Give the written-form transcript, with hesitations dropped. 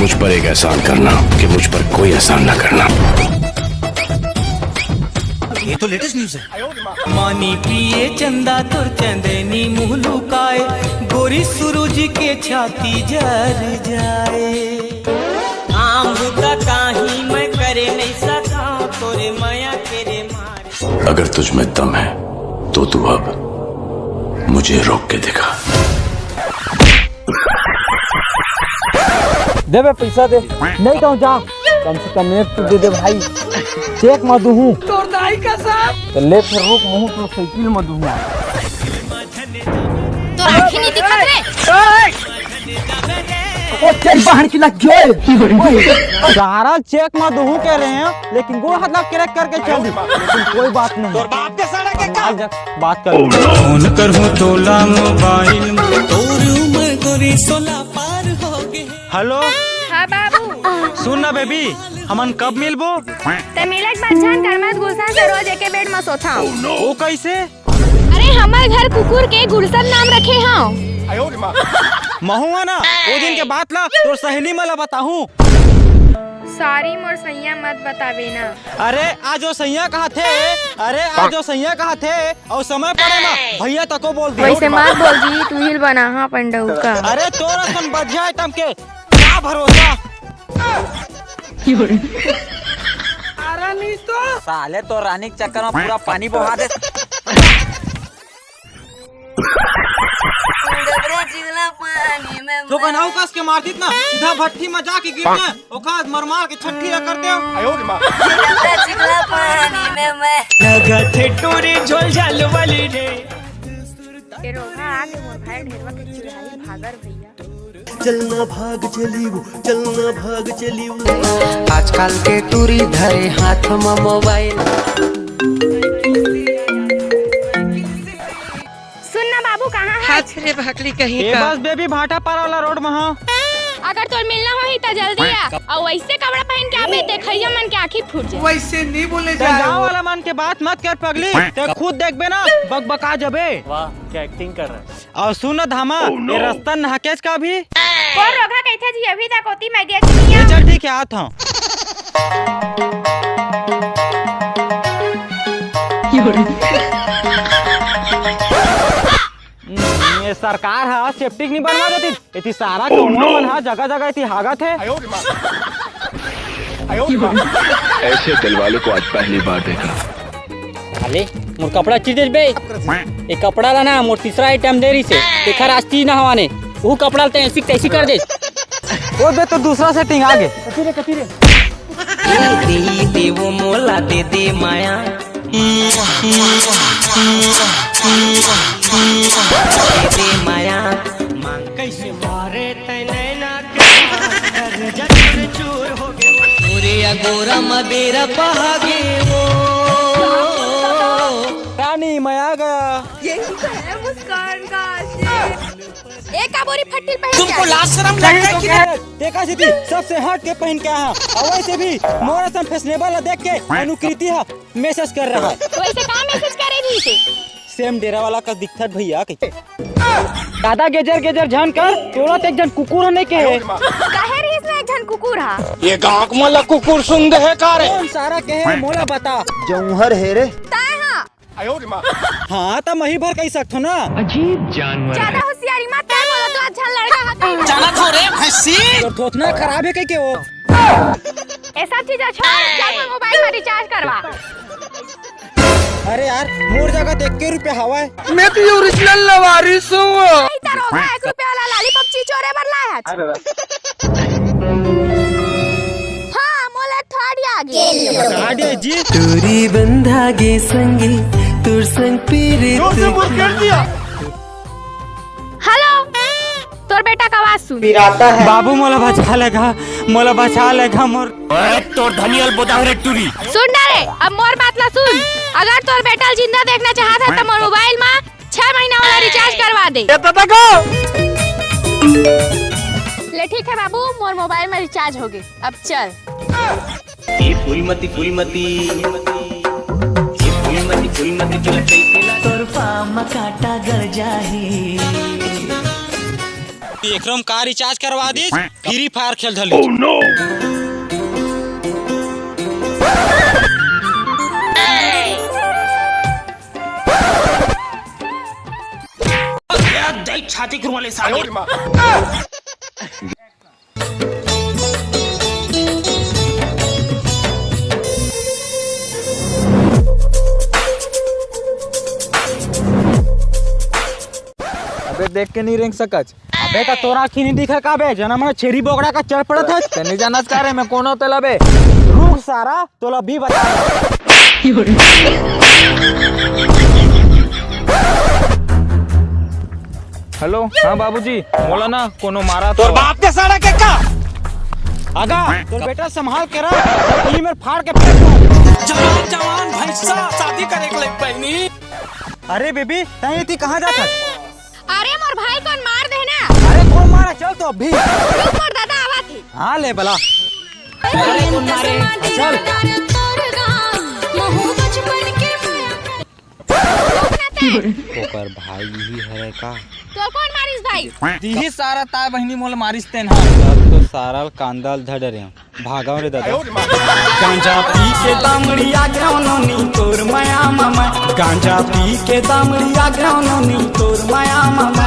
मुझ पर एक एहसान करना कि मुझ पर कोई एहसान ना करना। ये तो लेटेस्ट न्यूज है। मानी पिए चंदा तुर चंदनी मुँह लुकाए, गोरी सूरज के छाती जर जाए। आम का काही मैं करे नहीं सका, तोरे माया तेरे मारे। अगर तुझ में दम है तो तू अब मुझे रोक के दिखा। दे बे पैसा दे। नहीं कहूँ जा, कम से कम एक तो दे दे भाई। चेक मत दूँ तोर दाई का साहब तो ले फिर रुक मुँह तो साइकिल मत दूँगा। तो आँखें नहीं दिखत रे। चल बाहर की लग गए। सारा चेक मत दूँ कह रहे हैं, लेकिन गो हाथ लग क्रैक करके चल दी। कोई बात नहीं। तोर बाप के साड़ा के का बात कर। फोन करूँ तोला मोबाइल में, तोर उम्र गोरी 16 पार हो गए। हेलो हाँ बाबू, सुन ना बेबी, हमन कब मिलबो? ते मिलक बच्चन कर मत गुलशन से रोज एके बेड में सोता। वो कैसे? अरे हमार घर कुकुर के गुलशन नाम रखे हाँ। महुआ ना वो दिन के बात ला तो सहेली मला बताऊं। सॉरी मोर सैया मत बतावे ना। अरे आज वो सैया कहा थे, अरे आज वो सैया कहा थे और समय पड़े ना भैया तको बोल दिया। वैसे मत बोल जी, तू हिल बना हाँ पंडऊ का। अरे तोरा सन बढ़िया आइटम के क्या भरोसा। नहीं तो साले तो रानी के चक्कर में पूरा पानी बहा दे। तो कन्हौ कस के मारती ना सीधा भट्टी में जाके गिरते ओका मर मार के छट्टी करते हो। लगा थे टोरे झोल झाल वाली रे। ए रोहा आगे मोर भाई ढेरवा के चिढ़ाई भागर भैया। चलना भाग चली वो, चलना भाग चली वो। आजकल के टूरी धरे हाथ में मोबाइल। सुन ना बाबू कहाँ है? हाथ रे भागली कहीं ए का। बस बेबी भाटा पार वाला रोड में हां। अगर तोर मिलना हो ही तो जल्दी आ, और वैसे कपड़ा पहन के आबे देखैया मन के आँखी फूट जाए। वैसे नहीं बोले ते गाँव वाला मन के बात मत कर पगली, ते खुद देखबे ना बकबका जबे। वाह क्या एक्टिंग कर रहा है। और सुन धामा ये रास्ता नहकेज का भी कौन रोका कहते जी अभी तक होती मैं गया ये चल ठीक है आत हूँ। ये सरकार है सेफ्टी नहीं बनवा देती, इतनी सारा मन है जगह जगह इतनी हागत है। ऐसे दिल वाले को आज पहली बार देखा। अरे मोर कपड़ा चीज बे, ये कपड़ा ला ना मोर तीसरा आइटम देरी से देखा रास्ती ना हवाने वो कपड़ा लेते ऐसी तैसी कर दे। वो बे तो दूसरा सेटिंग आगे। कतीरे दे वो मोला दे दे माया, दे माया मांग कैसे मारे तैने ना कर जचर चूर हो गए पूरे गोरा मदेरा पहागे वो रानी मैं आ गया। मुस्कान का एक बोरी फट्टी पहन तुमको लाज शर्म लग रहा है कि देखा सीधी सबसे हट के पहन के आया और वैसे भी मोरा सम फैशनेबल देख के अनुकृति है मैसेज कर रहा है। वैसे काम मैसेज करे नहीं से सेम डेरा वाला का दिखत भैया के दादा गेजर गेजर झन कर तोरा ते एक जन कुकुर नहीं के है काहे रे इसमें एक जन कुकुर हा। ये गांव को मला कुकुर सुंद है का रे। कौन सारा के है मोला बता। जौहर है रे। ताए हा हाँ तो मही भर कह सकथो ना। ज्यादा होशियारी मत कर, बोलो तो अच्छा लड़का हा कहीं। जाना थो रे भैंसी। और थोतना खराब है के वो ऐसा चीज छोड़ जा मोबाइल में रिचार्ज करवा। अरे यार मोर जगह तो 1 रुपया हवा है। मैं तो ओरिजिनल लवारिस हूँ। नहीं तो रोगा 1 रुपया वाला लॉलीपॉप चिचोरे बर लाया है। हाँ मोला थोड़ी आगे आगे जी तोरी बंधागे संगी तोर संग पीरित। हेलो तोर बेटा का आवाज सुन। बाबू मोला बचा लेगा मोर तोर धनियल बोदावरे टूरी। सुन ना रे, अब मोर बात ला सुन। अगर तोर बेटा जिंदा देखना चाहता है तो मोर मोबाइल में 6 महीना वाला रिचार्ज करवा दे। ले ठीक है बाबू, मोर मोबाइल में रिचार्ज हो गई, अब चल। फूलमती तोर पाम काटा गल जाही। एकरम का रिचार्ज करवा दी, फ्री फायर खेल धली। छाती वाले साले अबे देख के नहीं रेंग सकच। अबे का तोरा की नहीं दिखा का बे जना मन छेरी बोगड़ा का चढ़ पड़त है। तने जानत का रे मैं कोनो तला बे। रुक सारा तोला भी बता। हेलो हाँ बाबूजी बोला ना कोनो मारा तो। तोर बाप के साड़ा के का आगा तोर बेटा संभाल के रख, ई में फाड़ के फेंक दूं। जवान जवान भैंसा शादी करे के लग पैनी। अरे बेबी तई थी कहां जात है? अरे मोर भाई कौन मार देना। अरे कौन मारा चल तो अभी। रुक मोर दादा आवा थी। हां ले बला। अरे कौन मारे चल। ओकर भाई ही है का? तो कौन मारिस भाई? दीही सारा ता बहिनी मोल मारिस तेन तो सारा कांदाल धड़ रे भागाव रे दादा। गांजा पी के दामड़िया ग्राउंड तोर माया मामा, गांजा पी के दामड़िया ग्राउंड तोर माया मामा।